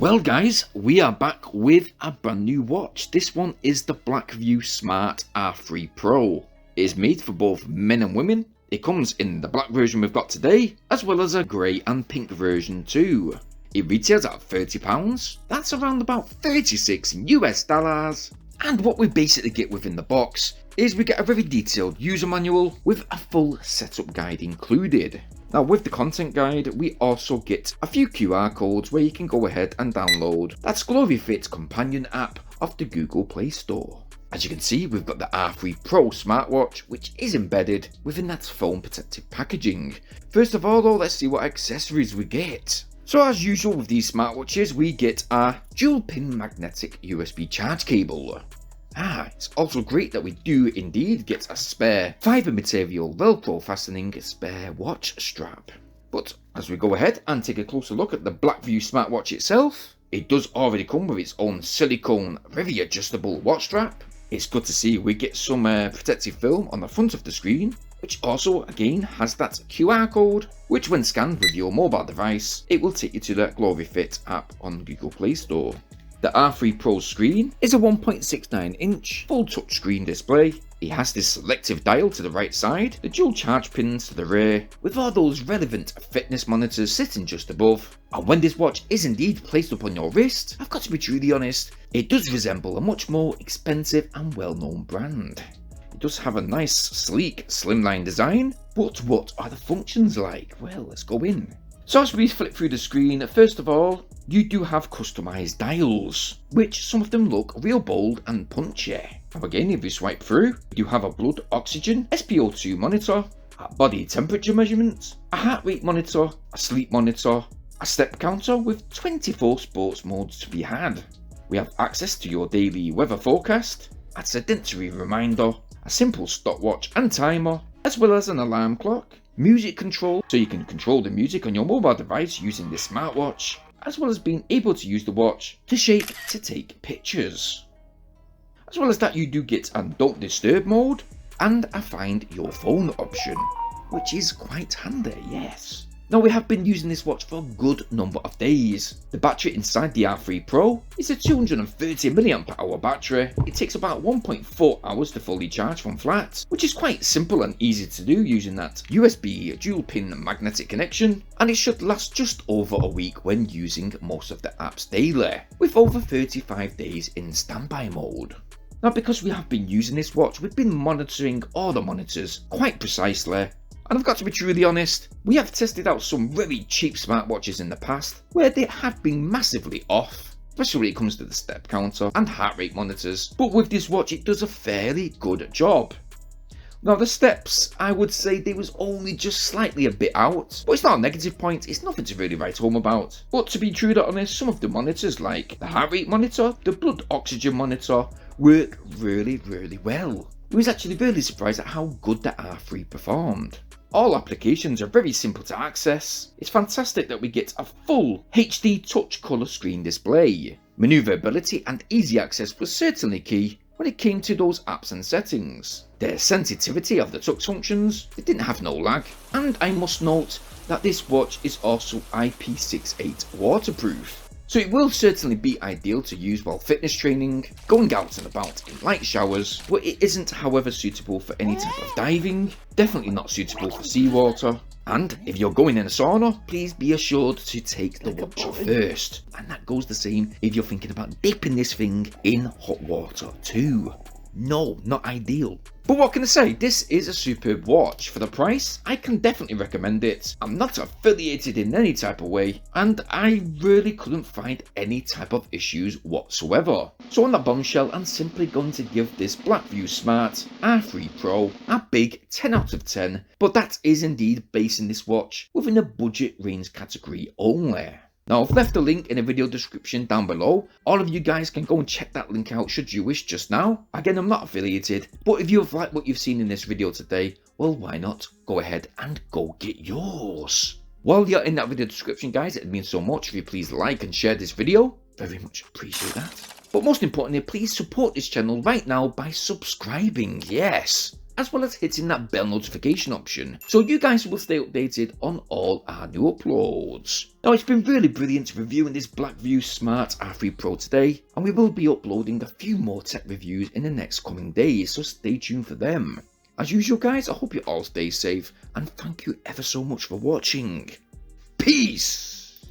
Well guys, we are back with a brand new watch. This one is the Blackview Smart R3 Pro. It is made for both men and women. It comes in the black version we've got today, as well as a grey and pink version too. It retails at £30, that's around about 36 US dollars. And what we basically get within the box is we get a very detailed user manual with a full setup guide included. Now with the content guide, we also get a few QR codes where you can go ahead and download that's GloryFit companion app off the Google Play Store. As you can see, we've got the R3 Pro smartwatch, which is embedded within that foam protective packaging. First of all though, let's see what accessories we get. So as usual with these smartwatches, we get a dual pin magnetic USB charge cable. It's also great that we do indeed get a spare fibre material Velcro fastening spare watch strap. But as we go ahead and take a closer look at the Blackview smartwatch itself, it does already come with its own silicone very adjustable watch strap. It's good to see we get some protective film on the front of the screen, which also again has that QR code, which when scanned with your mobile device, it will take you to the GloryFit app on Google Play Store. The R3 Pro screen is a 1.69 inch full touchscreen display. It has this selective dial to the right side, the dual charge pins to the rear, with all those relevant fitness monitors sitting just above. And when this watch is indeed placed upon your wrist, I've got to be truly honest, it does resemble a much more expensive and well-known brand. It does have a nice, sleek, slimline design, but what are the functions like? Well, let's go in. So as we flip through the screen, first of all, you do have customized dials, which some of them look real bold and punchy. Now again, if you swipe through, you have a blood oxygen, SpO2 monitor, a body temperature measurement, a heart rate monitor, a sleep monitor, a step counter with 24 sports modes to be had. We have access to your daily weather forecast, a sedentary reminder, a simple stopwatch and timer, as well as an alarm clock, music control, so you can control the music on your mobile device using this smartwatch, as well as being able to use the watch to shake to take pictures. As well as that, you do get a don't disturb mode and a find your phone option, which is quite handy, yes. Now we have been using this watch for a good number of days. The battery inside the R3 Pro is a 230 mAh battery. It takes about 1.4 hours to fully charge from flat, which is quite simple and easy to do using that USB dual pin magnetic connection, and it should last just over a week when using most of the apps daily, with over 35 days in standby mode. Now because we have been using this watch, we've been monitoring all the monitors quite precisely. And I've got to be truly honest, we have tested out some very cheap smartwatches in the past where they have been massively off, especially when it comes to the step counter and heart rate monitors, but with this watch it does a fairly good job. Now the steps, I would say they was only just slightly a bit out, but it's not a negative point, it's nothing to really write home about. But to be truly honest, some of the monitors like the heart rate monitor, the blood oxygen monitor, work really well. I was actually really surprised at how good the R3 performed. All applications are very simple to access. It's fantastic that we get a full HD touch colour screen display. Manoeuvrability and easy access was certainly key when it came to those apps and settings. The sensitivity of the touch functions, it didn't have no lag, and I must note that this watch is also IP68 waterproof. So it will certainly be ideal to use while fitness training, going out and about in light showers, but it isn't however suitable for any type of diving, definitely not suitable for seawater, and if you're going in a sauna, please be assured to take the watch off first, and that goes the same if you're thinking about dipping this thing in hot water too. No, not ideal. But what can I say, this is a superb watch. For the price, I can definitely recommend it. I'm not affiliated in any type of way, and I really couldn't find any type of issues whatsoever. So on that bombshell, I'm simply going to give this Blackview Smart R3 Pro a big 10 out of 10, but that is indeed basing this watch within a budget range category only. Now I've left a link in the video description down below. All of you guys can go and check that link out should you wish just now. Again, I'm not affiliated, but if you've liked what you've seen in this video today, well why not go ahead and go get yours. While you're in that video description guys, it'd mean so much if you please like and share this video. Very much appreciate that. But most importantly, please support this channel right now by subscribing, yes. as well as hitting that bell notification option, so you guys will stay updated on all our new uploads. Now, it's been really brilliant reviewing this Blackview Smart R3 Pro today, and we will be uploading a few more tech reviews in the next coming days, so stay tuned for them. As usual guys, I hope you all stay safe, and thank you ever so much for watching. Peace!